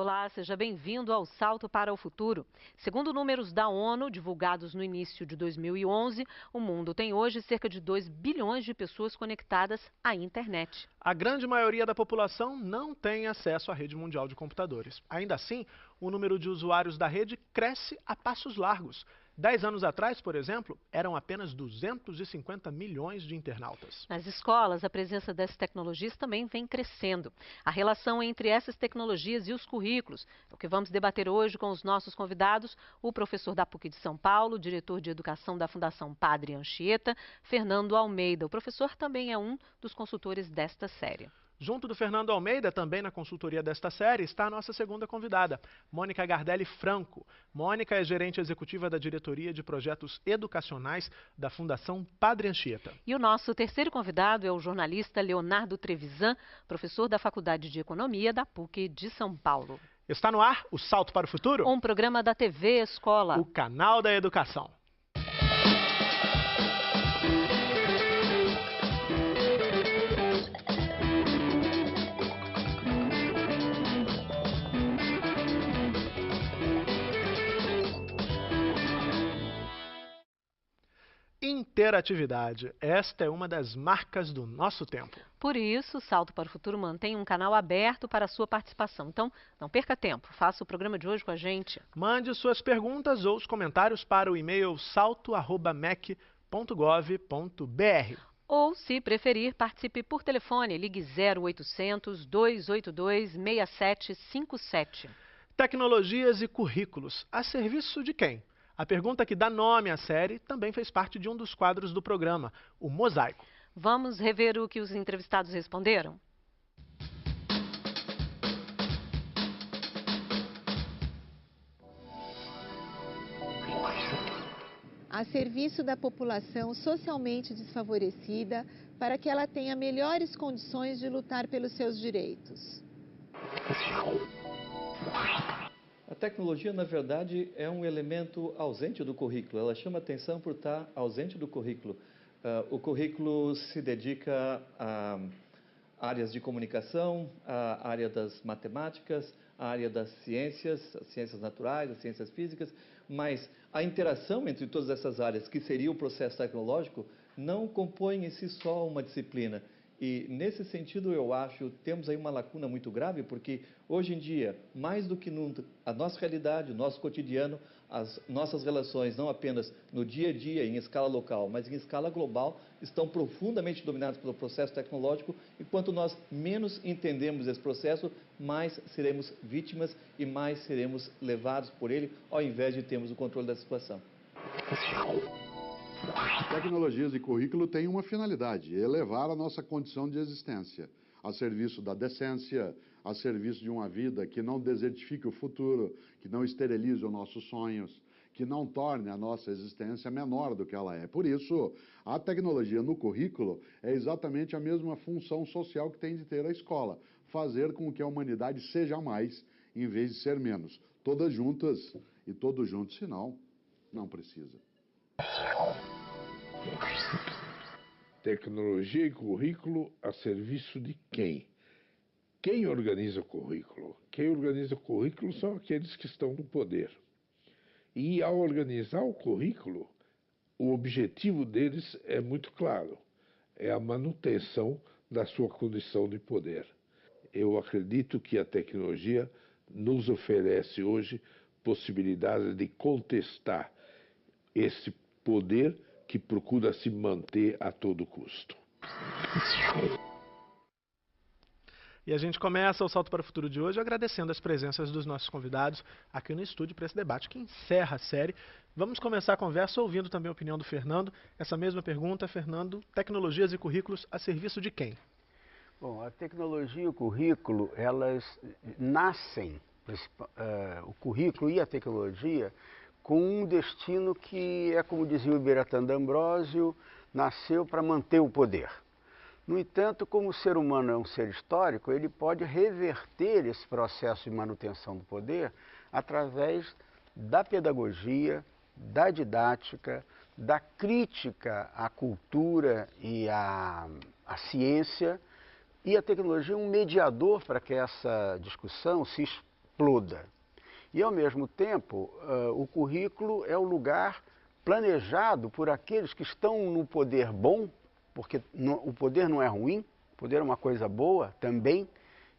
Olá, seja bem-vindo ao Salto para o Futuro. Segundo números da ONU, divulgados no início de 2011, o mundo tem hoje cerca de 2 bilhões de pessoas conectadas à internet. A grande maioria da população não tem acesso à rede mundial de computadores. Ainda assim, o número de usuários da rede cresce a passos largos. 10 anos atrás, por exemplo, eram apenas 250 milhões de internautas. Nas escolas, a presença dessas tecnologias também vem crescendo. A relação entre essas tecnologias e os currículos é o que vamos debater hoje com os nossos convidados, o professor da PUC de São Paulo, diretor de educação da Fundação Padre Anchieta, Fernando Almeida. O professor também é um dos consultores desta série. Junto do Fernando Almeida, também na consultoria desta série, está a nossa segunda convidada, Mônica Gardelli Franco. Mônica é gerente executiva da Diretoria de Projetos Educacionais da Fundação Padre Anchieta. E o nosso terceiro convidado é o jornalista Leonardo Trevisan, professor da Faculdade de Economia da PUC de São Paulo. Está no ar o Salto para o Futuro? Um programa da TV Escola. O canal da educação. Interatividade. Esta é uma das marcas do nosso tempo. Por isso, o Salto para o Futuro mantém um canal aberto para a sua participação. Então, não perca tempo. Faça o programa de hoje com a gente. Mande suas perguntas ou os comentários para o e-mail salto@mec.gov.br. Ou, se preferir, participe por telefone. Ligue 0800 282 6757. Tecnologias e currículos. A serviço de quem? A pergunta que dá nome à série também fez parte de um dos quadros do programa, o Mosaico. Vamos rever o que os entrevistados responderam? A serviço da população socialmente desfavorecida para que ela tenha melhores condições de lutar pelos seus direitos. A tecnologia, na verdade, é um elemento ausente do currículo. Ela chama atenção por estar ausente do currículo. O currículo se dedica a áreas de comunicação, a área das matemáticas, a área das ciências, as ciências naturais, as ciências físicas, mas a interação entre todas essas áreas, que seria o processo tecnológico, não compõe em si só uma disciplina. E, nesse sentido, eu acho, temos aí uma lacuna muito grave, porque, hoje em dia, mais do que nunca, a nossa realidade, o nosso cotidiano, as nossas relações, não apenas no dia a dia, em escala local, mas em escala global, estão profundamente dominadas pelo processo tecnológico, e quanto nós menos entendemos esse processo, mais seremos vítimas e mais seremos levados por ele, ao invés de termos o controle da situação. Tecnologias e currículo têm uma finalidade: elevar a nossa condição de existência, a serviço da decência, a serviço de uma vida que não desertifique o futuro, que não esterilize os nossos sonhos, que não torne a nossa existência menor do que ela é. Por isso, a tecnologia no currículo é exatamente a mesma função social que tem de ter a escola: fazer com que a humanidade seja mais, em vez de ser menos. Todas juntas e todos juntos, senão, não precisa. Tecnologia e currículo a serviço de quem? Quem organiza o currículo? Quem organiza o currículo são aqueles que estão no poder. E ao organizar o currículo, o objetivo deles é muito claro: é a manutenção da sua condição de poder. Eu acredito que a tecnologia nos oferece hoje possibilidade de contestar esse poder que procura se manter a todo custo. E a gente começa o Salto para o Futuro de hoje agradecendo as presenças dos nossos convidados aqui no estúdio para esse debate que encerra a série. Vamos começar a conversa ouvindo também a opinião do Fernando. Essa mesma pergunta, Fernando: tecnologias e currículos a serviço de quem? Bom, a tecnologia e o currículo, elas nascem, o currículo e a tecnologia, com um destino que é, como dizia o Iberatã D'Ambrosio, nasceu para manter o poder. No entanto, como o ser humano é um ser histórico, ele pode reverter esse processo de manutenção do poder através da pedagogia, da didática, da crítica à cultura e à ciência, e a tecnologia é um mediador para que essa discussão se exploda. E, ao mesmo tempo, o currículo é o lugar planejado por aqueles que estão no poder bom, porque o poder não é ruim, o poder é uma coisa boa também,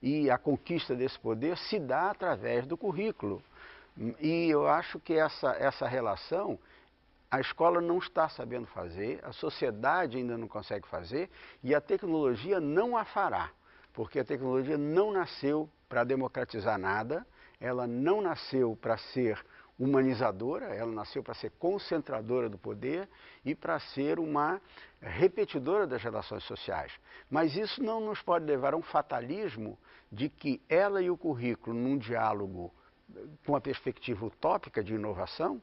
e a conquista desse poder se dá através do currículo. E eu acho que essa relação a escola não está sabendo fazer, a sociedade ainda não consegue fazer e a tecnologia não a fará, porque a tecnologia não nasceu para democratizar nada, ela não nasceu para ser humanizadora, ela nasceu para ser concentradora do poder e para ser uma repetidora das relações sociais. Mas isso não nos pode levar a um fatalismo de que ela e o currículo, num diálogo com a perspectiva utópica de inovação,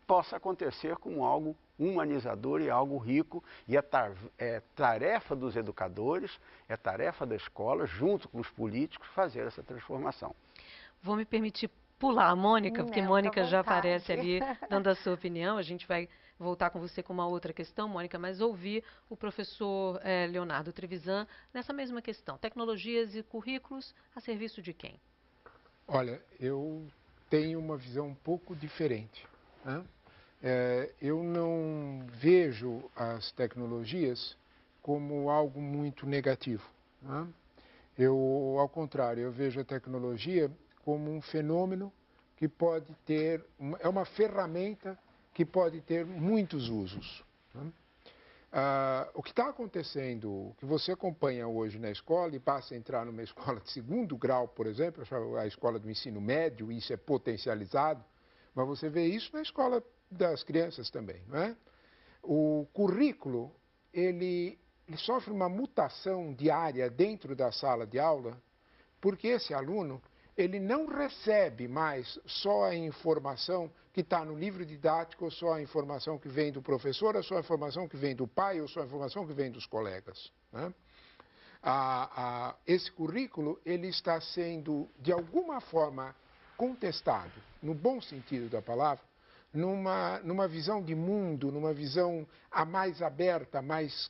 possa acontecer como algo humanizador e algo rico, e é tarefa dos educadores, é tarefa da escola, junto com os políticos, fazer essa transformação. Vou me permitir pular a Mônica, porque Mônica já aparece ali dando a sua opinião. A gente vai voltar com você com uma outra questão, Mônica, mas ouvir o professor Leonardo Trevisan nessa mesma questão. Tecnologias e currículos a serviço de quem? Olha, eu tenho uma visão um pouco diferente, né? Eu não vejo as tecnologias como algo muito negativo, né? Ao contrário, eu vejo a tecnologia como um fenômeno que pode ter, é uma ferramenta que pode ter muitos usos, né? O que está acontecendo, o que você acompanha hoje na escola, e basta entrar numa escola de segundo grau, por exemplo, a escola do ensino médio, isso é potencializado, mas você vê isso na escola das crianças também, não é? O currículo, ele sofre uma mutação diária dentro da sala de aula, porque esse aluno, ele não recebe mais só a informação que está no livro didático, ou só a informação que vem do professor, ou só a informação que vem do pai, ou só a informação que vem dos colegas, né? Esse currículo, ele está sendo, de alguma forma, contestado, no bom sentido da palavra, numa visão de mundo, numa visão mais aberta, mais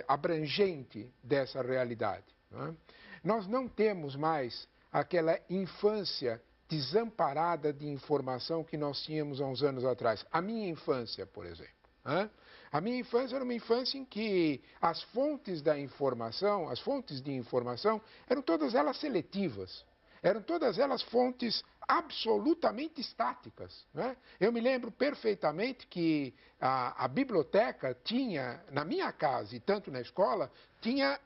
abrangente dessa realidade, né? Nós não temos mais aquela infância desamparada de informação que nós tínhamos há uns anos atrás. A minha infância, por exemplo, né? A minha infância era uma infância em que as fontes da informação, as fontes de informação, eram todas elas seletivas. Eram todas elas fontes absolutamente estáticas, né? Eu me lembro perfeitamente que a biblioteca tinha, na minha casa e tanto na escola, tinha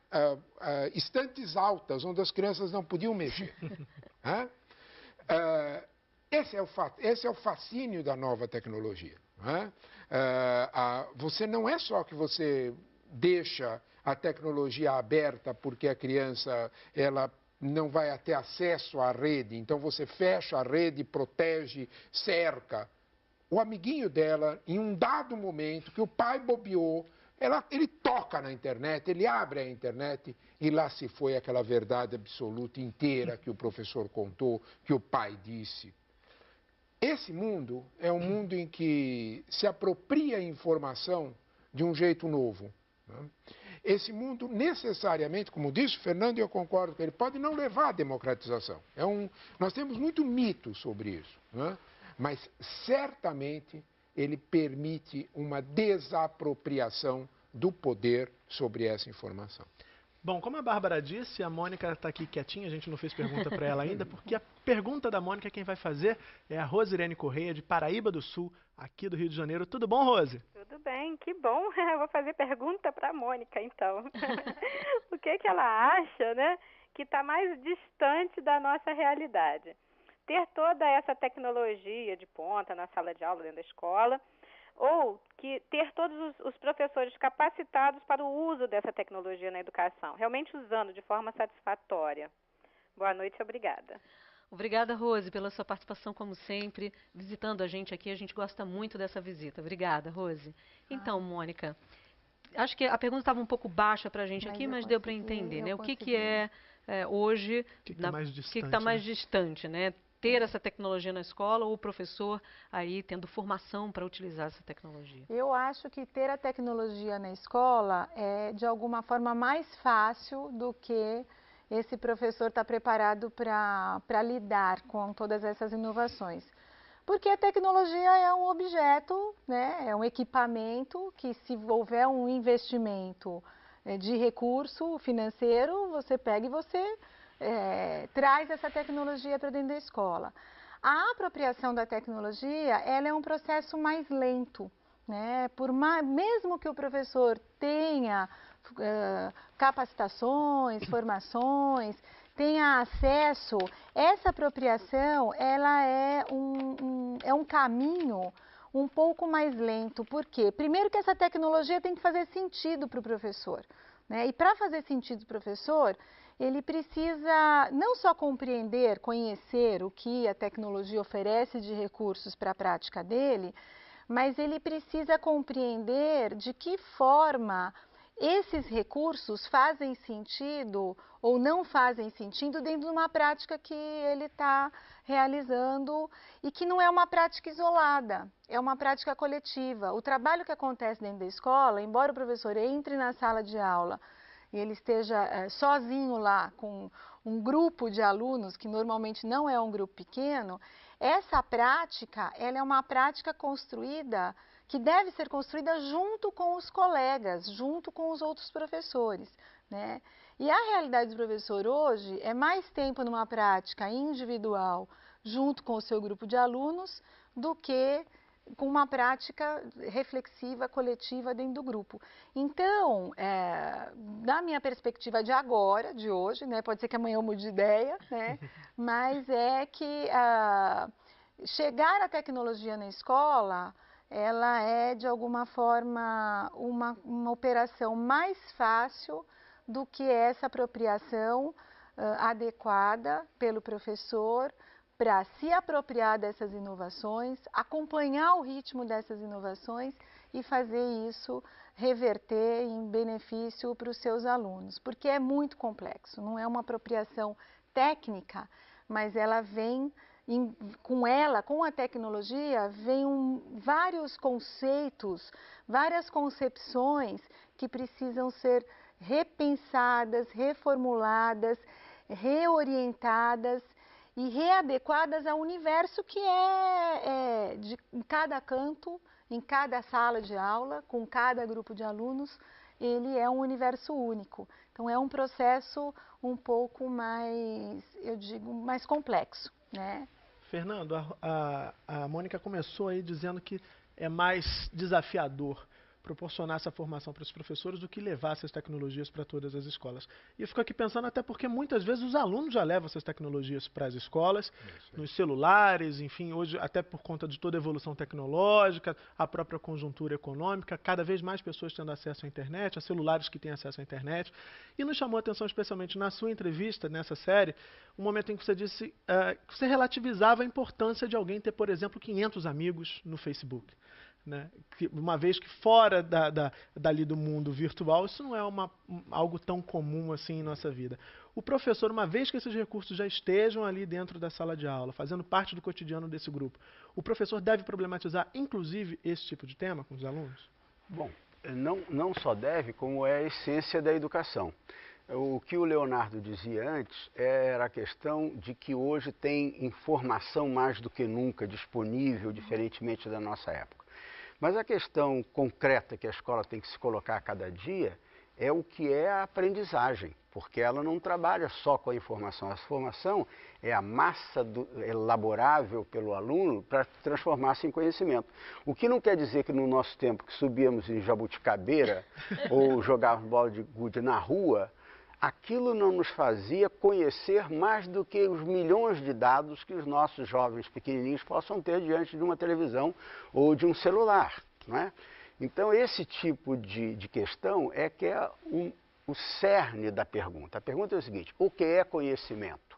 estantes altas onde as crianças não podiam mexer, né? Esse é o fascínio da nova tecnologia, né? Você não é só que você deixa a tecnologia aberta porque a criança ela não vai ter acesso à rede, então você fecha a rede, protege, cerca. O amiguinho dela, em um dado momento que o pai bobeou, ele toca na internet, ele abre a internet e lá se foi aquela verdade absoluta inteira que o professor contou, que o pai disse. Esse mundo é um mundo em que se apropria a informação de um jeito novo, né? Esse mundo necessariamente, como disse o Fernando, e eu concordo com ele, pode não levar à democratização. Nós temos muito mito sobre isso, né? Mas certamente ele permite uma desapropriação do poder sobre essa informação. Bom, como a Bárbara disse, a Mônica está aqui quietinha, a gente não fez pergunta para ela ainda, porque a pergunta da Mônica quem vai fazer é a Rosirene Correia, de Paraíba do Sul, aqui do Rio de Janeiro. Tudo bom, Rose? Tudo bem, que bom. Eu vou fazer pergunta para a Mônica, então. O que ela acha, né, que está mais distante da nossa realidade? Ter toda essa tecnologia de ponta na sala de aula, dentro da escola, ou que ter todos os professores capacitados para o uso dessa tecnologia na educação, realmente usando de forma satisfatória. Boa noite e obrigada. Obrigada, Rose, pela sua participação, como sempre, visitando a gente aqui. A gente gosta muito dessa visita. Obrigada, Rose. Então, Mônica, acho que a pergunta estava um pouco baixa para a gente aqui, mas deu para entender, né? O que é hoje, o que está mais distante, mais distante, né? Ter essa tecnologia na escola ou o professor aí tendo formação para utilizar essa tecnologia? Eu acho que ter a tecnologia na escola é, de alguma forma, mais fácil do que esse professor está preparado para lidar com todas essas inovações. Porque a tecnologia é um objeto, né, é um equipamento que, se houver um investimento de recurso financeiro, você pega e você traz essa tecnologia para dentro da escola. A apropriação da tecnologia, ela é um processo mais lento, né? Mesmo que o professor tenha capacitações, formações, tenha acesso, essa apropriação, ela é um caminho um pouco mais lento. Por quê? Primeiro que essa tecnologia tem que fazer sentido para o professor, né? E para fazer sentido para o professor, ele precisa não só compreender, conhecer o que a tecnologia oferece de recursos para a prática dele, mas ele precisa compreender de que forma esses recursos fazem sentido ou não fazem sentido dentro de uma prática que ele está realizando e que não é uma prática isolada, é uma prática coletiva. O trabalho que acontece dentro da escola, embora o professor entre na sala de aula e ele esteja sozinho lá com um grupo de alunos, que normalmente não é um grupo pequeno, essa prática, ela é uma prática construída, que deve ser construída junto com os colegas, junto com os outros professores, né? E a realidade do professor hoje é mais tempo numa prática individual, junto com o seu grupo de alunos, do que com uma prática reflexiva, coletiva dentro do grupo. Então, da minha perspectiva de agora, de hoje, né, pode ser que amanhã eu mude de ideia, né, mas é que chegar à tecnologia na escola, ela é, de alguma forma, uma operação mais fácil do que essa apropriação adequada pelo professor para se apropriar dessas inovações, acompanhar o ritmo dessas inovações e fazer isso reverter em benefício para os seus alunos, porque é muito complexo, não é uma apropriação técnica, mas ela vem, com a tecnologia, vem vários conceitos, várias concepções que precisam ser repensadas, reformuladas, reorientadas e readequadas ao universo que em cada canto, em cada sala de aula, com cada grupo de alunos, ele é um universo único. Então, é um processo um pouco mais, eu digo, mais complexo, né? Fernando, a Mônica começou aí dizendo que é mais desafiador proporcionar essa formação para os professores do que levar essas tecnologias para todas as escolas. E eu fico aqui pensando até porque muitas vezes os alunos já levam essas tecnologias para as escolas, nos celulares, enfim, hoje até por conta de toda a evolução tecnológica, a própria conjuntura econômica, cada vez mais pessoas tendo acesso à internet, a celulares que têm acesso à internet. E nos chamou a atenção, especialmente na sua entrevista, nessa série, um momento em que você disse que você relativizava a importância de alguém ter, por exemplo, 500 amigos no Facebook. Né? Uma vez que fora dali do mundo virtual, isso não é algo tão comum assim em nossa vida. O professor, uma vez que esses recursos já estejam ali dentro da sala de aula, fazendo parte do cotidiano desse grupo, o professor deve problematizar, inclusive, esse tipo de tema com os alunos? Bom, não só deve, como é a essência da educação. O que o Leonardo dizia antes era a questão de que hoje tem informação mais do que nunca disponível, diferentemente da nossa época. Mas a questão concreta que a escola tem que se colocar a cada dia é o que é a aprendizagem, porque ela não trabalha só com a informação. A informação é a massa elaborável pelo aluno para transformar-se em conhecimento. O que não quer dizer que no nosso tempo que subíamos em jabuticabeira ou jogávamos bola de gude na rua, aquilo não nos fazia conhecer mais do que os milhões de dados que os nossos jovens pequenininhos possam ter diante de uma televisão ou de um celular, não é? Então, esse tipo de questão é que é o cerne da pergunta. A pergunta é o seguinte: o que é conhecimento?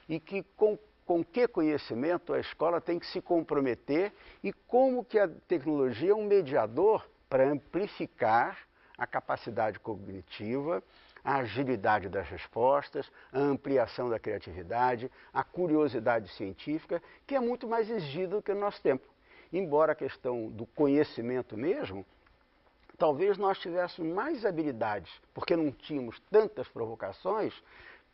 E com que conhecimento a escola tem que se comprometer e como que a tecnologia é um mediador para amplificar a capacidade cognitiva, a agilidade das respostas, a ampliação da criatividade, a curiosidade científica, que é muito mais exigida do que no nosso tempo. Embora a questão do conhecimento mesmo, talvez nós tivéssemos mais habilidades, porque não tínhamos tantas provocações,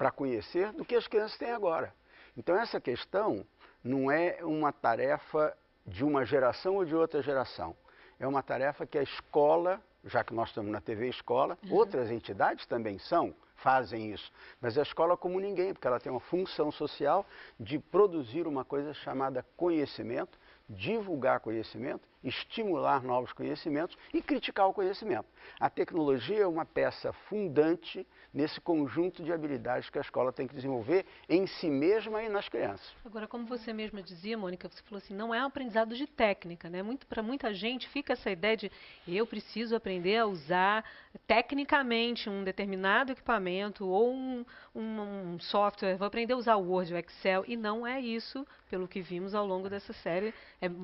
para conhecer do que as crianças têm agora. Então essa questão não é uma tarefa de uma geração ou de outra geração. É uma tarefa que a escola, já que nós estamos na TV Escola, outras entidades também fazem isso. Mas a escola como ninguém, porque ela tem uma função social de produzir uma coisa chamada conhecimento, divulgar conhecimento, estimular novos conhecimentos e criticar o conhecimento. A tecnologia é uma peça fundante nesse conjunto de habilidades que a escola tem que desenvolver em si mesma e nas crianças. Agora, como você mesma dizia, Mônica, você falou assim, não é um aprendizado de técnica, né? Para muita gente fica essa ideia de eu preciso aprender a usar tecnicamente um determinado equipamento ou um software, vou aprender a usar o Word, o Excel, e não é isso, pelo que vimos ao longo dessa série,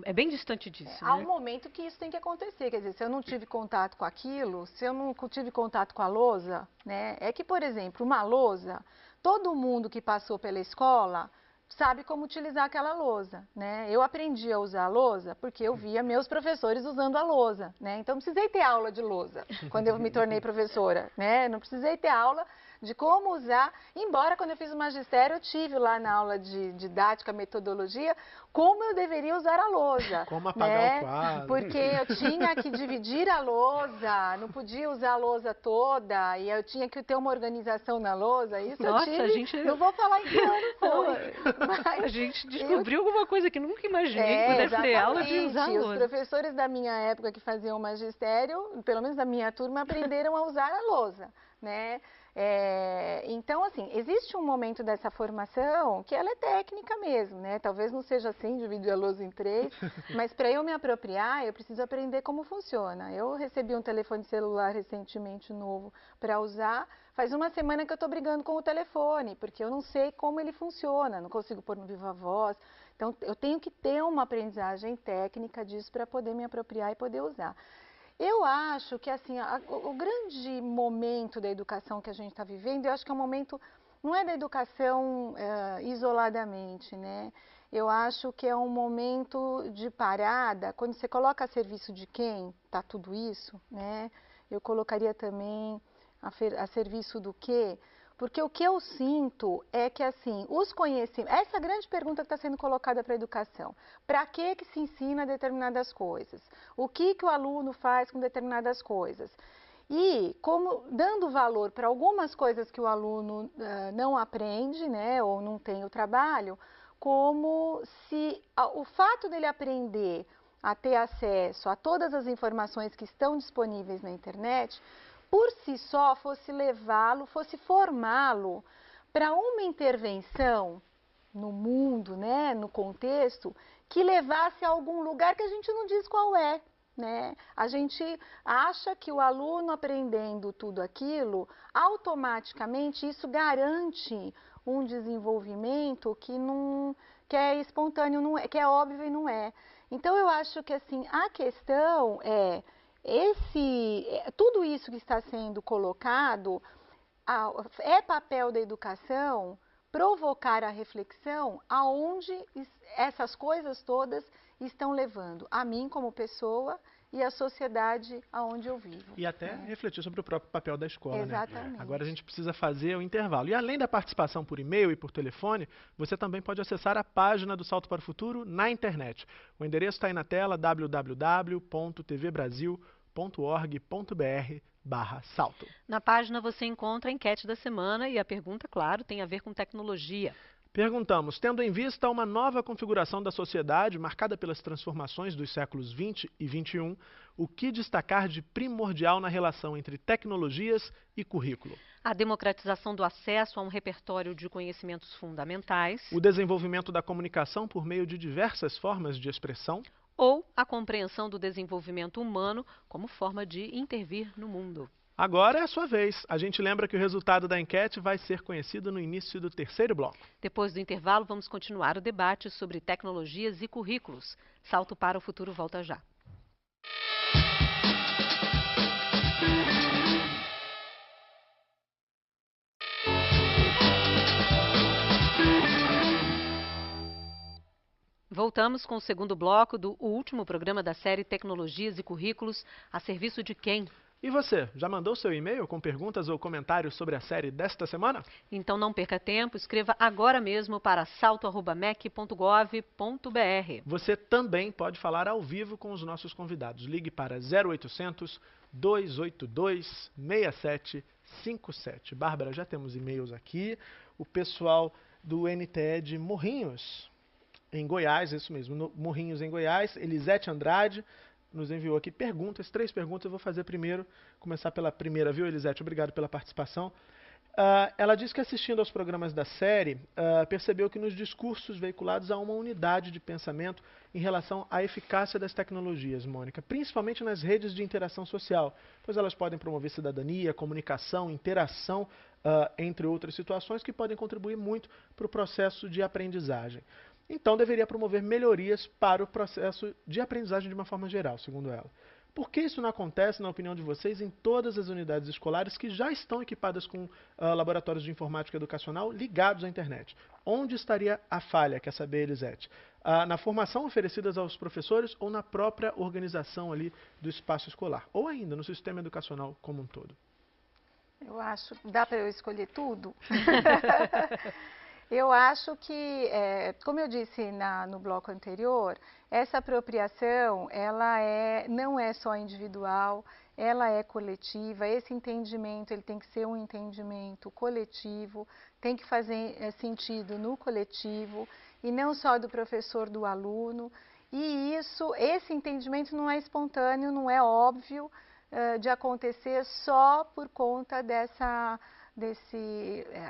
é bem distante disso. Há né? um momento que isso tem que acontecer, quer dizer, se eu não tive contato com aquilo, se eu não tive contato com a lousa, né, é que, por exemplo, uma lousa, todo mundo que passou pela escola sabe como utilizar aquela lousa, né? Eu aprendi a usar a lousa porque eu via meus professores usando a lousa, né? Então, não precisei ter aula de lousa quando eu me tornei professora, né? Não precisei ter aula de como usar, embora quando eu fiz o magistério eu tive lá na aula de didática, metodologia, como eu deveria usar a lousa. Como apagar né? o quadro. Porque eu tinha que dividir a lousa, não podia usar a lousa toda, e eu tinha que ter uma organização na lousa, isso Nossa, eu tive, a gente... não vou falar em que ano foi. Mas a gente descobriu alguma coisa que nunca imaginei que pudesse ter aula de usar a Os lousa. professores da minha época que faziam magistério, pelo menos da minha turma, aprenderam a usar a lousa, né? Então, assim, existe um momento dessa formação que ela é técnica mesmo, né? Talvez não seja assim, dividir a lousa em 3, mas para eu me apropriar, eu preciso aprender como funciona. Eu recebi um telefone celular recentemente novo para usar. Faz uma semana que eu estou brigando com o telefone, porque eu não sei como ele funciona, não consigo pôr no viva voz. Então, eu tenho que ter uma aprendizagem técnica disso para poder me apropriar e poder usar. Eu acho que assim, o grande momento da educação que a gente está vivendo, eu acho que é um momento, não é da educação isoladamente, né? Eu acho que é um momento de parada, quando você coloca a serviço de quem está tudo isso, né? Eu colocaria também a serviço do quê? Porque o que eu sinto é que, assim, os conhecimentos... Essa é a grande pergunta que está sendo colocada para a educação. Para que se ensina determinadas coisas? O que o aluno faz com determinadas coisas? E como dando valor para algumas coisas que o aluno não aprende, né, ou não tem o trabalho, como se o fato dele aprender a ter acesso a todas as informações que estão disponíveis na internet, por si só, fosse levá-lo, fosse formá-lo para uma intervenção no mundo, né, no contexto, que levasse a algum lugar que a gente não diz qual é, né? A gente acha que o aluno aprendendo tudo aquilo, automaticamente isso garante um desenvolvimento que é espontâneo, não é, que é óbvio e não é. Então, eu acho que assim, a questão é tudo isso que está sendo colocado é papel da educação provocar a reflexão aonde essas coisas todas estão levando a mim como pessoa e a sociedade aonde eu vivo. E até refletir sobre o próprio papel da escola, Exatamente. né? Agora a gente precisa fazer o intervalo. E além da participação por e-mail e por telefone, você também pode acessar a página do Salto para o Futuro na internet. O endereço está aí na tela, www.tvbrasil.org.br/salto. Na página você encontra a enquete da semana e a pergunta, claro, tem a ver com tecnologia. Perguntamos, tendo em vista uma nova configuração da sociedade marcada pelas transformações dos séculos 20 e 21, o que destacar de primordial na relação entre tecnologias e currículo? A democratização do acesso a um repertório de conhecimentos fundamentais. O desenvolvimento da comunicação por meio de diversas formas de expressão. Ou a compreensão do desenvolvimento humano como forma de intervir no mundo. Agora é a sua vez. A gente lembra que o resultado da enquete vai ser conhecido no início do terceiro bloco. Depois do intervalo, vamos continuar o debate sobre tecnologias e currículos. Salto para o Futuro volta já. Voltamos com o segundo bloco do último programa da série Tecnologias e Currículos, a serviço de quem? E você, já mandou seu e-mail com perguntas ou comentários sobre a série desta semana? Então não perca tempo, escreva agora mesmo para salto@mec.gov.br. Você também pode falar ao vivo com os nossos convidados. Ligue para 0800 282 6757. Bárbara, já temos e-mails aqui. O pessoal do NTE de Morrinhos, em Goiás, isso mesmo, Morrinhos em Goiás, Elisete Andrade, nos enviou aqui perguntas, 3 perguntas. Eu vou fazer primeiro, começar pela primeira, viu, Elisete? Obrigado pela participação. Ela diz que assistindo aos programas da série, percebeu que nos discursos veiculados há uma unidade de pensamento em relação à eficácia das tecnologias, Mônica, principalmente nas redes de interação social, pois elas podem promover cidadania, comunicação, interação, entre outras situações que podem contribuir muito para o processo de aprendizagem. Então, deveria promover melhorias para o processo de aprendizagem de uma forma geral, segundo ela. Por que isso não acontece, na opinião de vocês, em todas as unidades escolares que já estão equipadas com laboratórios de informática educacional ligados à internet? Onde estaria a falha, quer saber, Elisete? Na formação oferecida aos professores ou na própria organização ali do espaço escolar? Ou ainda no sistema educacional como um todo? Eu acho, dá para eu escolher tudo? Eu acho que, como eu disse no bloco anterior, essa apropriação ela não é só individual, ela é coletiva. Esse entendimento ele tem que ser um entendimento coletivo, tem que fazer sentido no coletivo e não só do professor, do aluno. E esse entendimento não é espontâneo, não é óbvio de acontecer só por conta desse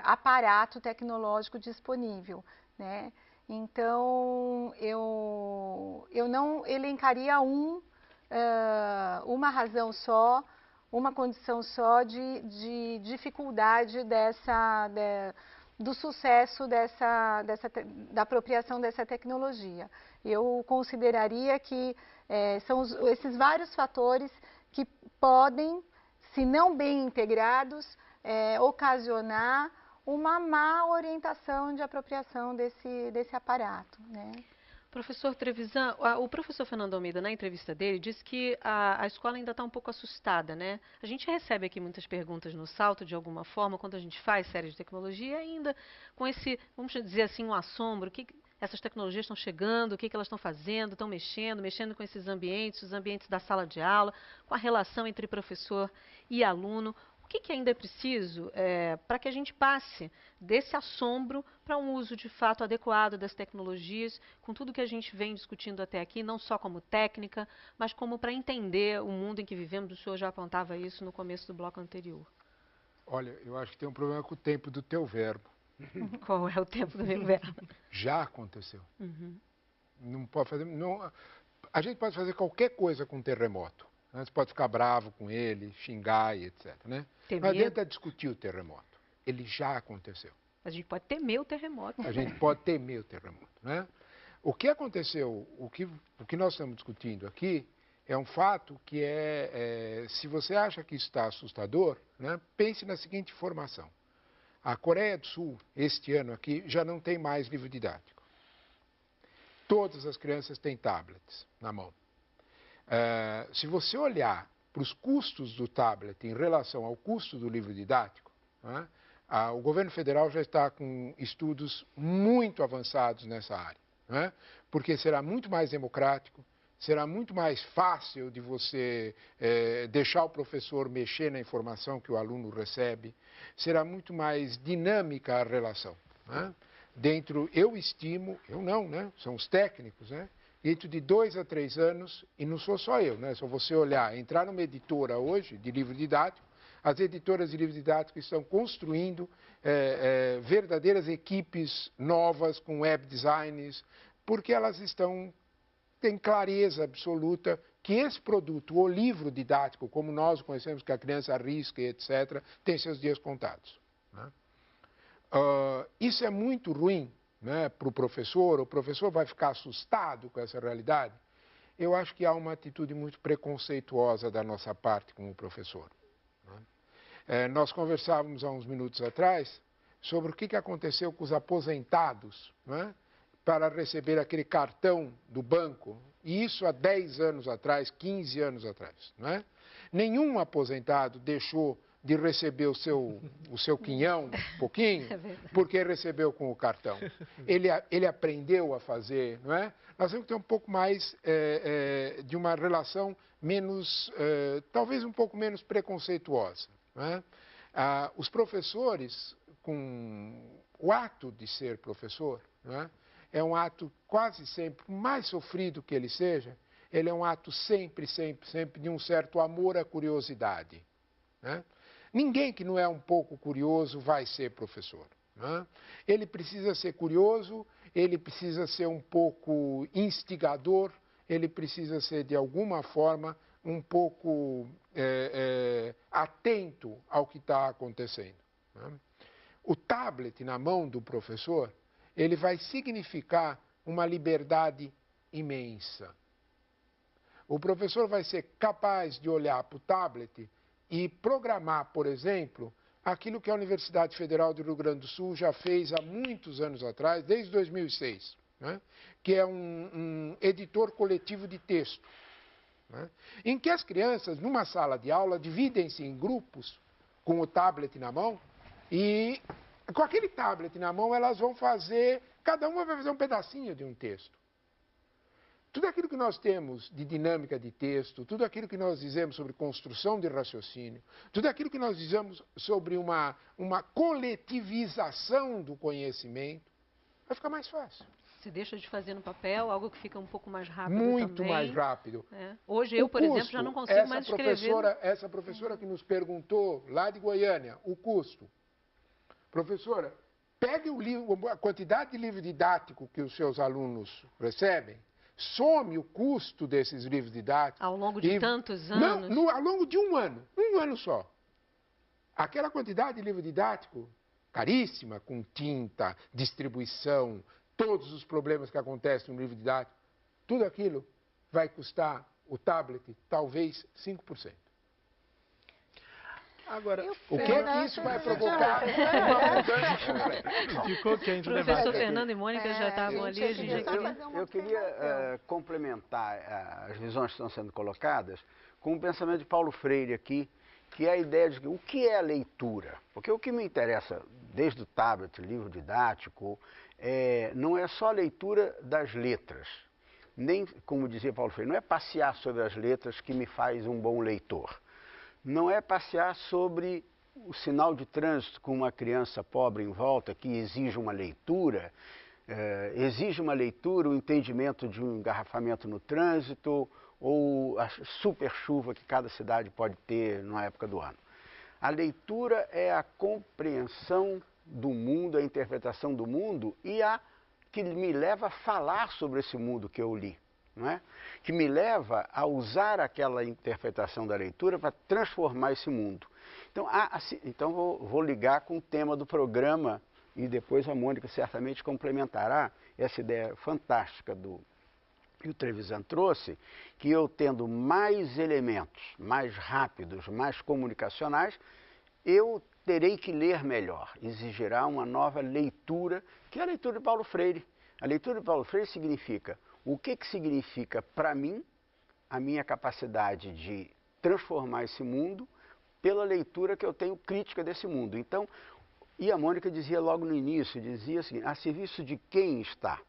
aparato tecnológico disponível, né? Então, eu não elencaria uma razão só, uma condição só de dificuldade do sucesso da apropriação dessa tecnologia. Eu consideraria que são esses vários fatores que podem, se não bem integrados, ocasionar uma má orientação de apropriação desse aparato, né? Professor Trevisan, o professor Fernando Almeida, na entrevista dele, disse que a escola ainda está um pouco assustada, né? A gente recebe aqui muitas perguntas no Salto, de alguma forma, quando a gente faz série de tecnologia, ainda com esse, vamos dizer assim, um assombro. Que essas tecnologias estão chegando, o que elas estão fazendo, estão mexendo com esses ambientes, os ambientes da sala de aula, com a relação entre professor e aluno. O que ainda é preciso para que a gente passe desse assombro para um uso de fato adequado das tecnologias, com tudo que a gente vem discutindo até aqui, não só como técnica, mas como para entender o mundo em que vivemos? O senhor já apontava isso no começo do bloco anterior. Olha, eu acho que tem um problema com o tempo do teu verbo. Qual é o tempo do meu verbo? Já aconteceu. Uhum. Não pode fazer. A gente pode fazer qualquer coisa com terremoto. Você pode ficar bravo com ele, xingar e etc. Né? Não adianta discutir o terremoto. Ele já aconteceu. A gente pode temer o terremoto. A gente pode temer o terremoto. Né? O que aconteceu, o que nós estamos discutindo aqui, é um fato que se você acha que está assustador, né, pense na seguinte informação. A Coreia do Sul, este ano aqui, já não tem mais livro didático. Todas as crianças têm tablets na mão. Se você olhar para os custos do tablet em relação ao custo do livro didático, né, o governo federal já está com estudos muito avançados nessa área, né, porque será muito mais democrático, será muito mais fácil de você deixar o professor mexer na informação que o aluno recebe, será muito mais dinâmica a relação. Né? Eu estimo, eu não, né? São os técnicos, né? Dentro de 2 a 3 anos, e não sou só eu, né? Só você olhar, entrar numa editora hoje de livro didático, as editoras de livro didático estão construindo verdadeiras equipes novas com web designs, porque elas têm clareza absoluta que esse produto, o livro didático, como nós o conhecemos, que a criança risca e etc., tem seus dias contados. Né? Isso é muito ruim, né, para o professor vai ficar assustado com essa realidade. Eu acho que há uma atitude muito preconceituosa da nossa parte como professor. Né? Nós conversávamos há uns minutos atrás sobre o que aconteceu com os aposentados, né, para receber aquele cartão do banco, e isso há 10 anos atrás, 15 anos atrás. Né? Nenhum aposentado deixou de receber o seu quinhão, um pouquinho, porque recebeu com o cartão. Ele aprendeu a fazer, não é? Nós temos que ter um pouco mais de uma relação menos, talvez um pouco menos preconceituosa. Não é? Os professores, com o ato de ser professor, não é? É um ato quase sempre, por mais sofrido que ele seja, ele é um ato sempre de um certo amor à curiosidade. Né? Ninguém que não é um pouco curioso vai ser professor. Né? Ele precisa ser curioso, ele precisa ser um pouco instigador, ele precisa ser, de alguma forma, um pouco atento ao que está acontecendo. Né? O tablet na mão do professor, ele vai significar uma liberdade imensa. O professor vai ser capaz de olhar para o tablet e programar, por exemplo, aquilo que a Universidade Federal do Rio Grande do Sul já fez há muitos anos atrás, desde 2006, né? Que é um editor coletivo de texto, né? Em que as crianças, numa sala de aula, dividem-se em grupos com o tablet na mão e, com aquele tablet na mão, elas vão fazer, cada uma vai fazer um pedacinho de um texto. Tudo aquilo que nós temos de dinâmica de texto, tudo aquilo que nós dizemos sobre construção de raciocínio, tudo aquilo que nós dizemos sobre uma coletivização do conhecimento, vai ficar mais fácil. Você deixa de fazer no papel, algo que fica um pouco mais rápido Muito também. mais rápido. Hoje eu, por exemplo, já não consigo mais escrever. Essa professora que nos perguntou, lá de Goiânia, o custo. Professora, pegue o livro, a quantidade de livro didático que os seus alunos recebem, some o custo desses livros didáticos. Ao longo de tantos anos? Não, ao longo de um ano só. Aquela quantidade de livro didático, caríssima, com tinta, distribuição, todos os problemas que acontecem no livro didático, tudo aquilo vai custar o tablet talvez 5%. Agora, o que é que isso vai provocar? Uma mudança completa. Ficou quente o debate. Professor Fernando e Mônica já estavam ali. Eu queria complementar as visões que estão sendo colocadas com o pensamento de Paulo Freire aqui, que é a ideia de o que é a leitura. Porque o que me interessa, desde o tablet, livro didático, não é só a leitura das letras. Nem, como dizia Paulo Freire, não é passear sobre as letras que me faz um bom leitor. Não é passear sobre o sinal de trânsito com uma criança pobre em volta que exige uma leitura, o entendimento de um engarrafamento no trânsito ou a super chuva que cada cidade pode ter na época do ano. A leitura é a compreensão do mundo, a interpretação do mundo e a que me leva a falar sobre esse mundo que eu li. Não é? Que me leva a usar aquela interpretação da leitura para transformar esse mundo. Então, vou ligar com o tema do programa e depois a Mônica certamente complementará essa ideia fantástica que o Trevisan trouxe, que eu tendo mais elementos, mais rápidos, mais comunicacionais, eu terei que ler melhor, exigirá uma nova leitura, que é a leitura de Paulo Freire. A leitura de Paulo Freire significa o que significa para mim a minha capacidade de transformar esse mundo pela leitura que eu tenho crítica desse mundo. Então, e a Mônica dizia logo no início, dizia assim, a serviço de quem está?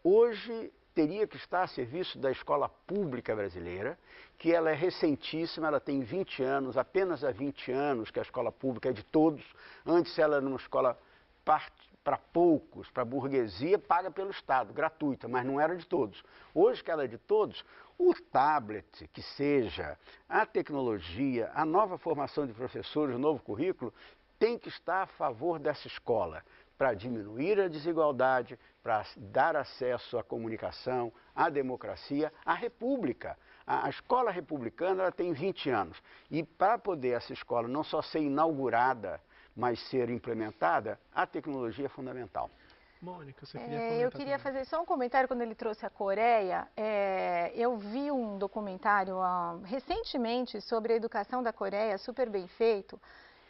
Hoje teria que estar a serviço da escola pública brasileira, que ela é recentíssima, ela tem 20 anos, apenas há 20 anos que a escola pública é de todos. Antes ela era uma escola para poucos, para a burguesia, paga pelo Estado, gratuita, mas não era de todos. Hoje que ela é de todos, o tablet, que seja, a tecnologia, a nova formação de professores, o novo currículo, tem que estar a favor dessa escola, para diminuir a desigualdade, para dar acesso à comunicação, à democracia, à república. A escola republicana ela tem 20 anos, e para poder essa escola não só ser inaugurada, mas ser implementada, a tecnologia é fundamental. Mônica, você queria comentar? Eu queria fazer só um comentário quando ele trouxe a Coreia. Eu vi um documentário recentemente sobre a educação da Coreia, super bem feito,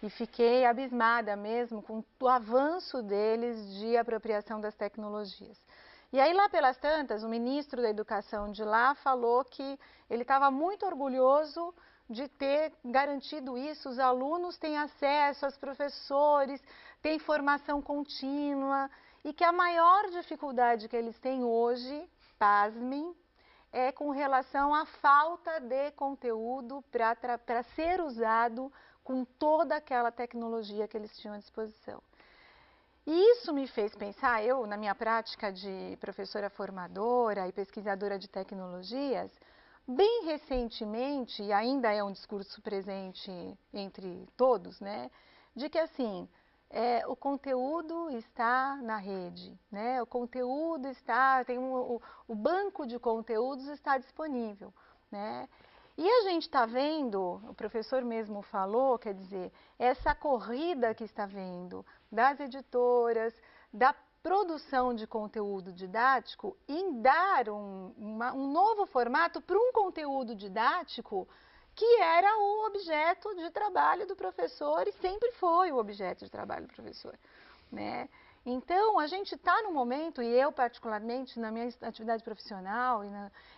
e fiquei abismada mesmo com o avanço deles de apropriação das tecnologias. E aí lá pelas tantas, o ministro da Educação de lá falou que ele estava muito orgulhoso de ter garantido isso. Os alunos têm acesso, os professores têm formação contínua e que a maior dificuldade que eles têm hoje, pasmem, é com relação à falta de conteúdo para ser usado com toda aquela tecnologia que eles tinham à disposição. E isso me fez pensar, eu, na minha prática de professora formadora e pesquisadora de tecnologias, bem recentemente, e ainda é um discurso presente entre todos, né, de que assim, o conteúdo está na rede, né, o conteúdo está, o banco de conteúdos está disponível, né. E a gente está vendo, o professor mesmo falou, quer dizer, essa corrida que está vendo das editoras, da produção de conteúdo didático, em dar um novo formato para um conteúdo didático que era o objeto de trabalho do professor e sempre foi o objeto de trabalho do professor, né? Então, a gente está no momento, e eu particularmente, na minha atividade profissional,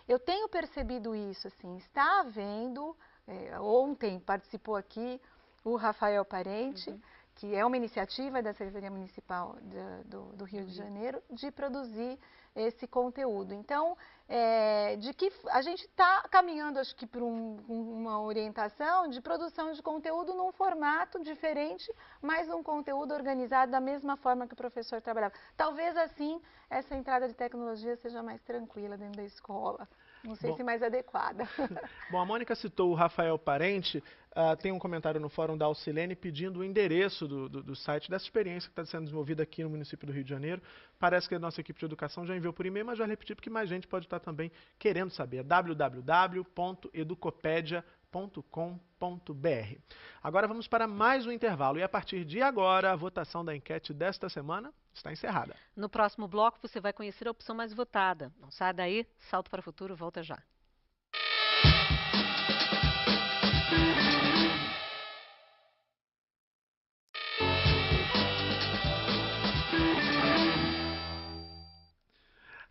eu tenho percebido isso, assim, está havendo, ontem participou aqui o Rafael Parente, que é uma iniciativa da Secretaria Municipal do Rio de Janeiro, de produzir esse conteúdo. Então, de que a gente está caminhando, acho que, para uma orientação de produção de conteúdo num formato diferente, mas um conteúdo organizado da mesma forma que o professor trabalhava. Talvez, assim, essa entrada de tecnologia seja mais tranquila dentro da escola. Não sei se mais adequada. Bom, a Mônica citou o Rafael Parente, tem um comentário no fórum da Alcilene pedindo o endereço do site dessa experiência que está sendo desenvolvida aqui no município do Rio de Janeiro. Parece que a nossa equipe de educação já enviou por e-mail, mas já repetir porque mais gente pode estar também querendo saber. www.educopedia.com.br. Agora vamos para mais um intervalo e a partir de agora a votação da enquete desta semana está encerrada. No próximo bloco você vai conhecer a opção mais votada. Não sai daí, Salto para o Futuro volta já.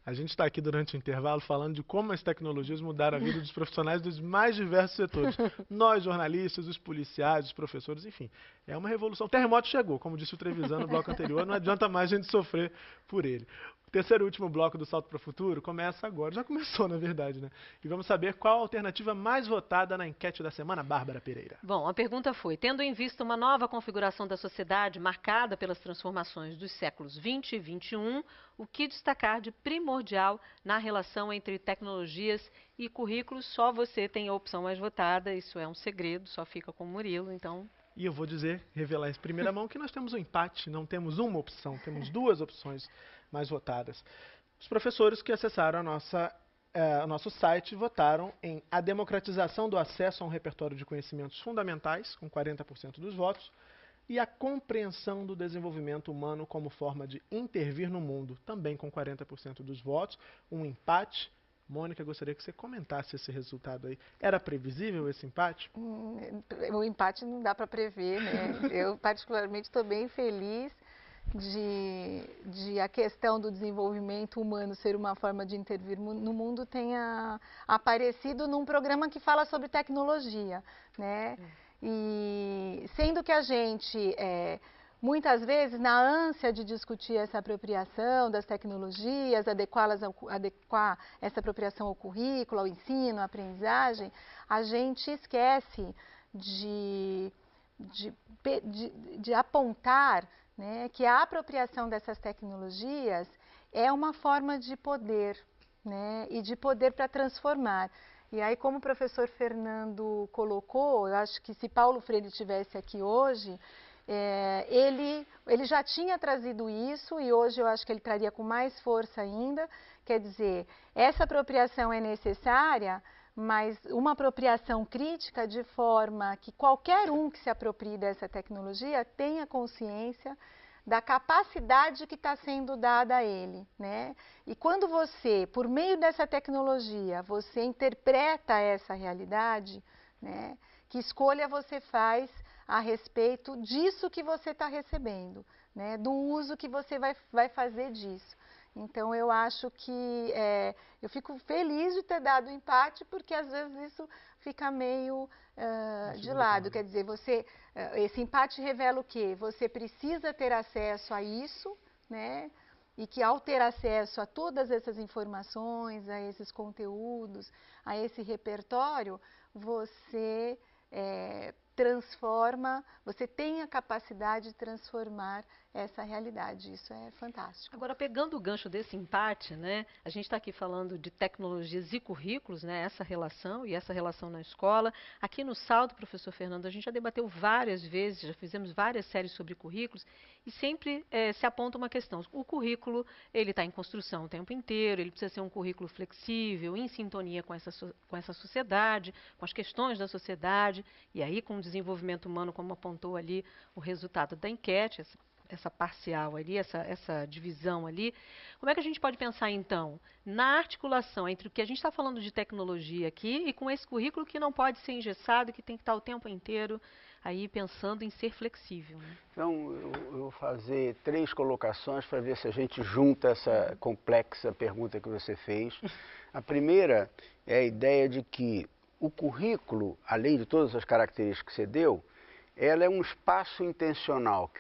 A gente está aqui durante o intervalo falando de como as tecnologias mudaram a vida dos profissionais dos mais diversos setores. Nós, jornalistas, os policiais, os professores, enfim. É uma revolução. O terremoto chegou, como disse o Trevisan no bloco anterior, não adianta mais a gente sofrer por ele. O terceiro e último bloco do Salto para o Futuro começa agora. Já começou, na verdade, né? E vamos saber qual a alternativa mais votada na enquete da semana, Bárbara Pereira. Bom, a pergunta foi, tendo em vista uma nova configuração da sociedade marcada pelas transformações dos séculos 20 e 21, o que destacar de primordial na relação entre tecnologias e currículos? Só você tem a opção mais votada, isso é um segredo, só fica com o Murilo, então... E eu vou dizer, revelar em primeira mão, que nós temos um empate, não temos uma opção, temos duas opções mais votadas. Os professores que acessaram o nosso site votaram em a democratização do acesso a um repertório de conhecimentos fundamentais, com 40% dos votos, e a compreensão do desenvolvimento humano como forma de intervir no mundo, também com 40% dos votos, um empate. Mônica, gostaria que você comentasse esse resultado aí. Era previsível esse empate? O empate não dá para prever, né? Eu particularmente estou bem feliz de a questão do desenvolvimento humano ser uma forma de intervir no mundo tenha aparecido num programa que fala sobre tecnologia, né? E sendo que a gente, muitas vezes, na ânsia de discutir essa apropriação das tecnologias, adequar essa apropriação ao currículo, ao ensino, à aprendizagem, a gente esquece de apontar, né, que a apropriação dessas tecnologias é uma forma de poder, né, e de poder para transformar. E aí, como o professor Fernando colocou, eu acho que se Paulo Freire estivesse aqui hoje, ele já tinha trazido isso e hoje eu acho que ele traria com mais força ainda. Quer dizer, essa apropriação é necessária, mas uma apropriação crítica de forma que qualquer um que se aproprie dessa tecnologia tenha consciência da capacidade que está sendo dada a ele, né? E quando você, por meio dessa tecnologia, você interpreta essa realidade, né? Que escolha você faz a respeito disso que você está recebendo, né? Do uso que você vai fazer disso. Então, eu acho que eu fico feliz de ter dado empate, porque às vezes isso fica meio de lado. Quer dizer, esse empate revela o quê? Você precisa ter acesso a isso, né? E que ao ter acesso a todas essas informações, a esses conteúdos, a esse repertório, você transforma, você tem a capacidade de transformar essa realidade. Isso é fantástico. Agora, pegando o gancho desse empate, né, a gente está aqui falando de tecnologias e currículos, né, essa relação na escola. Aqui no Salto, professor Fernando, a gente já debateu várias vezes, já fizemos várias séries sobre currículos e sempre se aponta uma questão. O currículo, ele está em construção o tempo inteiro, ele precisa ser um currículo flexível, em sintonia com essa sociedade, com as questões da sociedade, e aí com o desenvolvimento humano, como apontou ali o resultado da enquete, essa parcial ali, essa divisão ali. Como é que a gente pode pensar, então, na articulação entre o que a gente está falando de tecnologia aqui e com esse currículo que não pode ser engessado, que tem que estar o tempo inteiro aí pensando em ser flexível, né? Então, eu vou fazer 3 colocações para ver se a gente junta essa complexa pergunta que você fez. A primeira é a ideia de que o currículo, além de todas as características que você deu, ela é um espaço intencional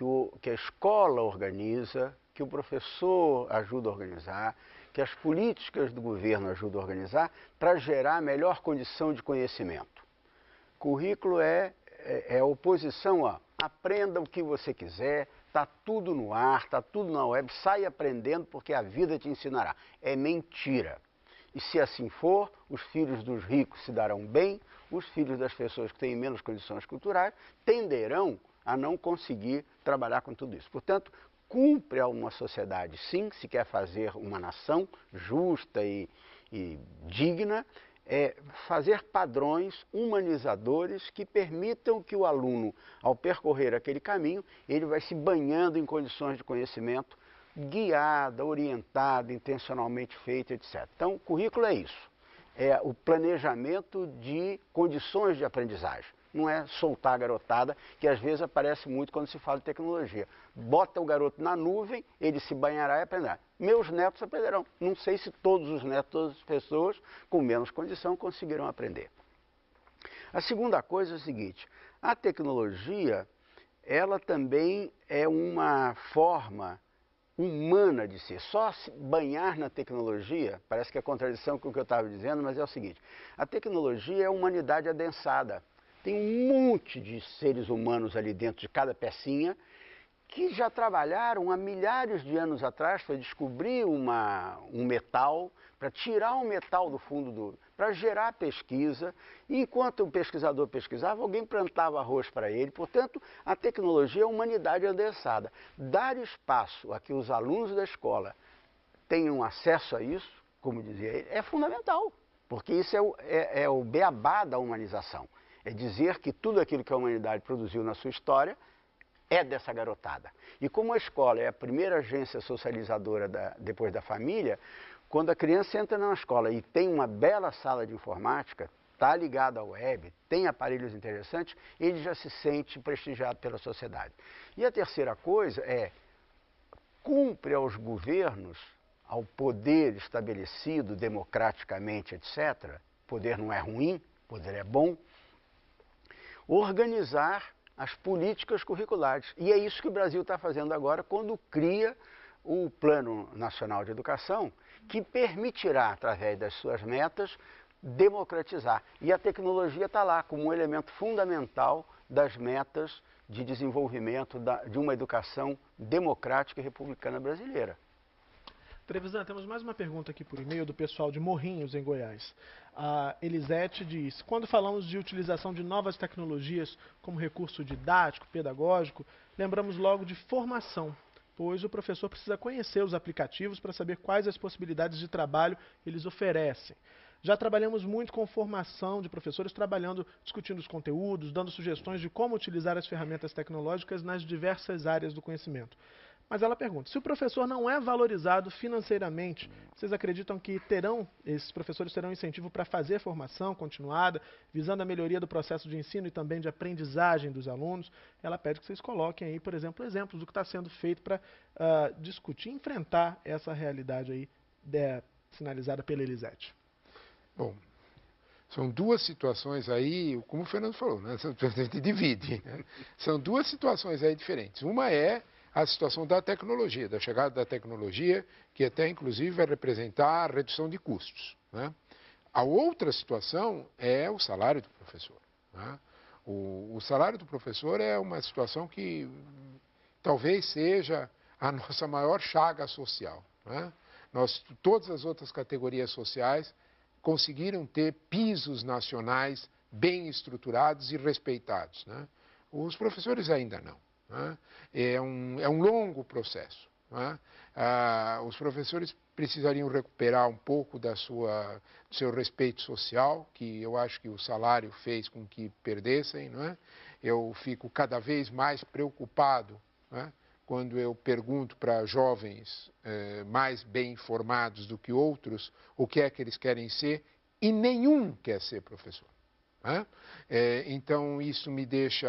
que a escola organiza, que o professor ajuda a organizar, que as políticas do governo ajudam a organizar para gerar a melhor condição de conhecimento. Currículo é a oposição a aprenda o que você quiser, está tudo no ar, está tudo na web, sai aprendendo porque a vida te ensinará. É mentira. E se assim for, os filhos dos ricos se darão bem, os filhos das pessoas que têm menos condições culturais tenderão a não conseguir trabalhar com tudo isso. Portanto, cumpre a uma sociedade, sim, se quer fazer uma nação justa e digna, fazer padrões humanizadores que permitam que o aluno, ao percorrer aquele caminho, ele vai se banhando em condições de conhecimento guiada, orientada, intencionalmente feita, etc. Então, o currículo é isso. É o planejamento de condições de aprendizagem. Não é soltar a garotada, que às vezes aparece muito quando se fala de tecnologia. Bota o garoto na nuvem, ele se banhará e aprenderá. Meus netos aprenderão. Não sei se todos os netos, todas as pessoas com menos condição conseguirão aprender. A segunda coisa é o seguinte, a tecnologia, ela também é uma forma humana de ser. Só se banhar na tecnologia, parece que é contradição com o que eu estava dizendo, mas é o seguinte, a tecnologia é a humanidade adensada. Tem um monte de seres humanos ali dentro de cada pecinha que já trabalharam há milhares de anos atrás para descobrir um metal, para tirar um metal do fundo para gerar pesquisa, e enquanto o pesquisador pesquisava, alguém plantava arroz para ele. Portanto, a tecnologia é a humanidade adensada. Dar espaço a que os alunos da escola tenham acesso a isso, como dizia ele, é fundamental, porque isso é o beabá da humanização. É dizer que tudo aquilo que a humanidade produziu na sua história é dessa garotada. E como a escola é a primeira agência socializadora depois da família, quando a criança entra na escola e tem uma bela sala de informática, está ligado à web, tem aparelhos interessantes, ele já se sente prestigiado pela sociedade. E a terceira coisa cumpre aos governos, ao poder estabelecido democraticamente, etc., poder não é ruim, poder é bom, organizar as políticas curriculares. E é isso que o Brasil está fazendo agora quando cria o Plano Nacional de Educação, que permitirá, através das suas metas, democratizar. E a tecnologia está lá como um elemento fundamental das metas de desenvolvimento de uma educação democrática e republicana brasileira. Trevisan, temos mais uma pergunta aqui por e-mail do pessoal de Morrinhos, em Goiás. A Elisete diz, quando falamos de utilização de novas tecnologias como recurso didático, pedagógico, lembramos logo de formação, pois o professor precisa conhecer os aplicativos para saber quais as possibilidades de trabalho eles oferecem. Já trabalhamos muito com formação de professores, discutindo os conteúdos, dando sugestões de como utilizar as ferramentas tecnológicas nas diversas áreas do conhecimento. Mas ela pergunta, se o professor não é valorizado financeiramente, vocês acreditam que esses professores terão incentivo para fazer formação continuada, visando a melhoria do processo de ensino e também de aprendizagem dos alunos? Ela pede que vocês coloquem aí, por exemplo, exemplos do que está sendo feito para discutir e enfrentar essa realidade aí sinalizada pela Elisete. Bom, São duas situações aí, como o Fernando falou, né? A gente divide. Né? São duas situações aí diferentes. Uma é a situação da tecnologia, da chegada da tecnologia, que até inclusive vai representar a redução de custos. Né? A outra situação é o salário do professor. Né? O salário do professor é uma situação que talvez seja a nossa maior chaga social. Né? Todas as outras categorias sociais conseguiram ter pisos nacionais bem estruturados e respeitados. Né? Os professores ainda não. Né? É um longo processo. Né? Os professores precisariam recuperar um pouco do seu respeito social, que eu acho que o salário fez com que perdessem. Não é? Eu fico cada vez mais preocupado, né, quando eu pergunto para jovens mais bem informados do que outros o que é que eles querem ser, e nenhum quer ser professor. Né? Então isso me deixa...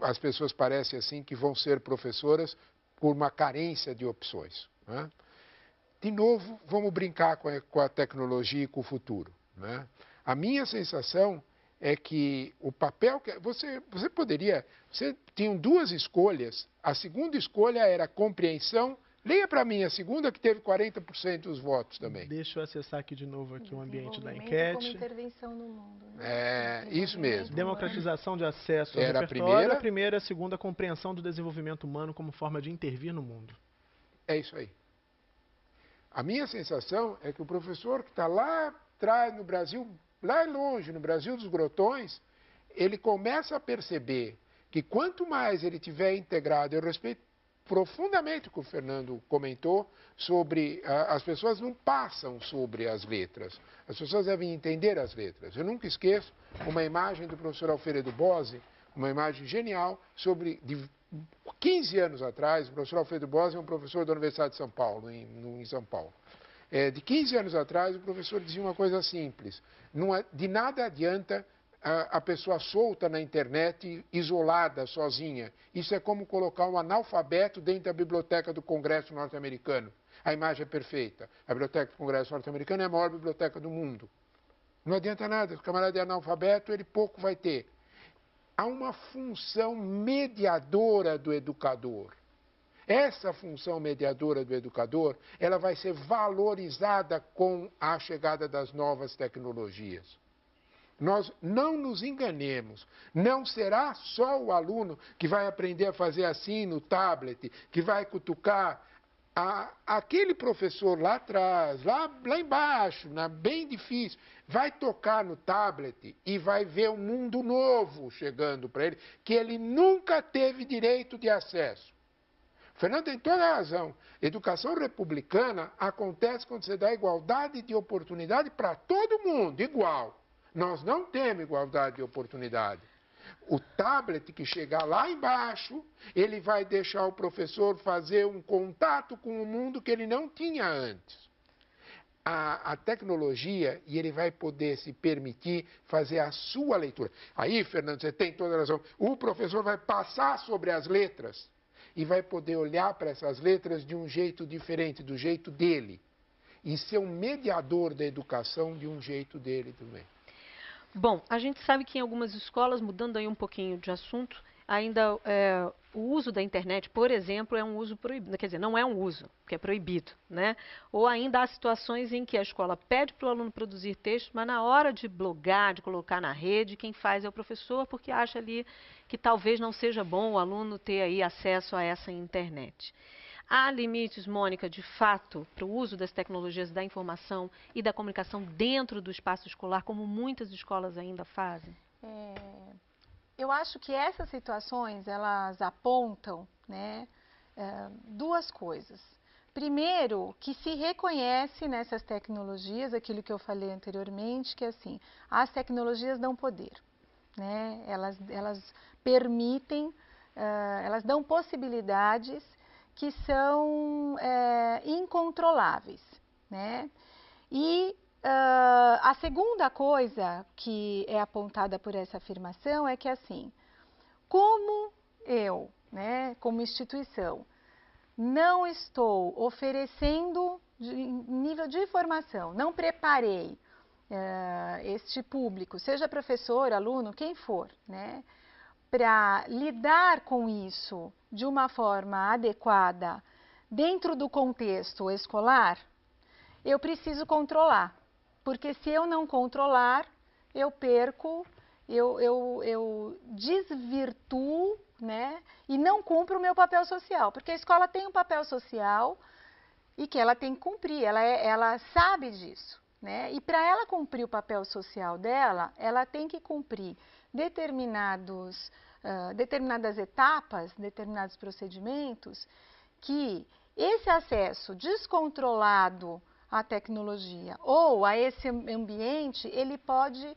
as pessoas parecem assim que vão ser professoras por uma carência de opções. Né? De novo, vamos brincar com a tecnologia e com o futuro. Né? A minha sensação é que o papel que você tinha duas escolhas. A segunda escolha era compreensão. Leia para mim a segunda, que teve 40% dos votos também. Deixa eu acessar aqui de novo aqui o ambiente da enquete. Como intervenção no mundo. Né? Isso mesmo. Democratização de acesso ao repertório. A primeira, a segunda, compreensão do desenvolvimento humano como forma de intervir no mundo. É isso aí. A minha sensação é que o professor que está lá atrás no Brasil, lá longe, no Brasil dos Grotões, ele começa a perceber que quanto mais ele tiver integrado, eu respeito profundamente o que o Fernando comentou sobre as pessoas não passam sobre as letras, as pessoas devem entender as letras. Eu nunca esqueço uma imagem do professor Alfredo Bose, uma imagem genial sobre... De 15 anos atrás, o professor Alfredo Bose é um professor da Universidade de São Paulo, em São Paulo. De 15 anos atrás, o professor dizia uma coisa simples: de nada adianta a pessoa solta na internet, isolada, sozinha. Isso é como colocar um analfabeto dentro da biblioteca do Congresso norte-americano. A imagem é perfeita. A biblioteca do Congresso norte-americano é a maior biblioteca do mundo. Não adianta nada, se o camarada é analfabeto, ele pouco vai ter. Há uma função mediadora do educador. Essa função mediadora do educador, ela vai ser valorizada com a chegada das novas tecnologias. Nós não nos enganemos, não será só o aluno que vai aprender a fazer assim no tablet, que vai cutucar. Aquele professor lá atrás, lá embaixo, bem difícil, vai tocar no tablet e vai ver um mundo novo chegando para ele, que ele nunca teve direito de acesso. O Fernando tem toda a razão. Educação republicana acontece quando você dá igualdade de oportunidade para todo mundo, igual. Nós não temos igualdade de oportunidade. O tablet que chegar lá embaixo, ele vai deixar o professor fazer um contato com o mundo que ele não tinha antes. A tecnologia, e ele vai poder se permitir fazer a sua leitura. Aí, Fernando, você tem toda a razão. O professor vai passar sobre as letras e vai poder olhar para essas letras de um jeito diferente, do jeito dele. E ser um mediador da educação de um jeito dele também. Bom, a gente sabe que em algumas escolas, mudando aí um pouquinho de assunto, ainda o uso da internet, por exemplo, é um uso proibido, quer dizer, não é um uso, que é proibido, né? Ou ainda há situações em que a escola pede para o aluno produzir texto, mas na hora de blogar, de colocar na rede, quem faz é o professor, porque acha ali que talvez não seja bom o aluno ter aí acesso a essa internet. Há limites, Mônica, de fato, para o uso das tecnologias da informação e da comunicação dentro do espaço escolar, como muitas escolas ainda fazem? Eu acho que essas situações, elas apontam, né, duas coisas. Primeiro, que se reconhece nessas tecnologias, aquilo que eu falei anteriormente, que assim, as tecnologias dão poder, né? Elas permitem, elas dão possibilidades que são incontroláveis, né? E a segunda coisa que é apontada por essa afirmação é que, assim, como eu, né, como instituição, não estou oferecendo nível de formação, não preparei este público, seja professor, aluno, quem for, né? Para lidar com isso de uma forma adequada dentro do contexto escolar, eu preciso controlar, porque se eu não controlar, eu perco, eu desvirtuo, né? E não cumpro o meu papel social, porque a escola tem um papel social e que ela tem que cumprir, ela sabe disso, né? E para ela cumprir o papel social dela, ela tem que cumprir determinadas etapas, determinados procedimentos, que esse acesso descontrolado à tecnologia ou a esse ambiente, ele pode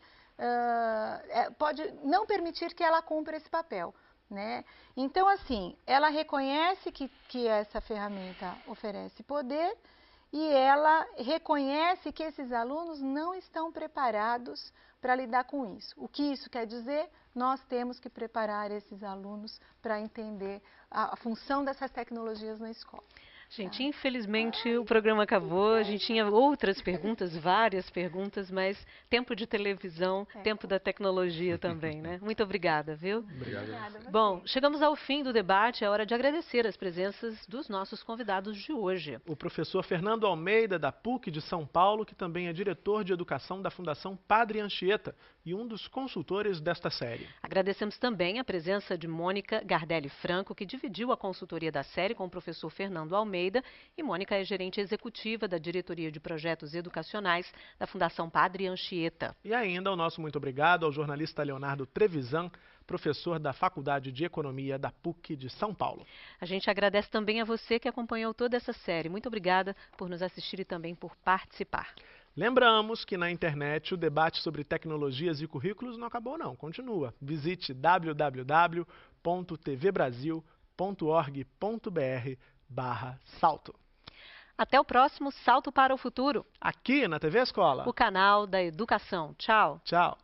não permitir que ela cumpra esse papel, né? Então, assim, ela reconhece que essa ferramenta oferece poder e ela reconhece que esses alunos não estão preparados para lidar com isso. O que isso quer dizer? Nós temos que preparar esses alunos para entender a função dessas tecnologias na escola. Gente, infelizmente o programa acabou, a gente tinha outras perguntas, várias perguntas, mas tempo de televisão, tempo da tecnologia também, né? Muito obrigada, viu? Obrigado. Bom, chegamos ao fim do debate, é hora de agradecer as presenças dos nossos convidados de hoje. O professor Fernando Almeida, da PUC de São Paulo, que também é diretor de educação da Fundação Padre Anchieta e um dos consultores desta série. Agradecemos também a presença de Mônica Gardelli Franco, que dividiu a consultoria da série com o professor Fernando Almeida, e Mônica é gerente executiva da Diretoria de Projetos Educacionais da Fundação Padre Anchieta. E ainda o nosso muito obrigado ao jornalista Leonardo Trevisan, professor da Faculdade de Economia da PUC de São Paulo. A gente agradece também a você que acompanhou toda essa série. Muito obrigada por nos assistir e também por participar. Lembramos que na internet o debate sobre tecnologias e currículos não acabou não, continua. Visite www.tvbrasil.org.br/salto. Até o próximo Salto para o Futuro. Aqui na TV Escola. O canal da educação. Tchau. Tchau.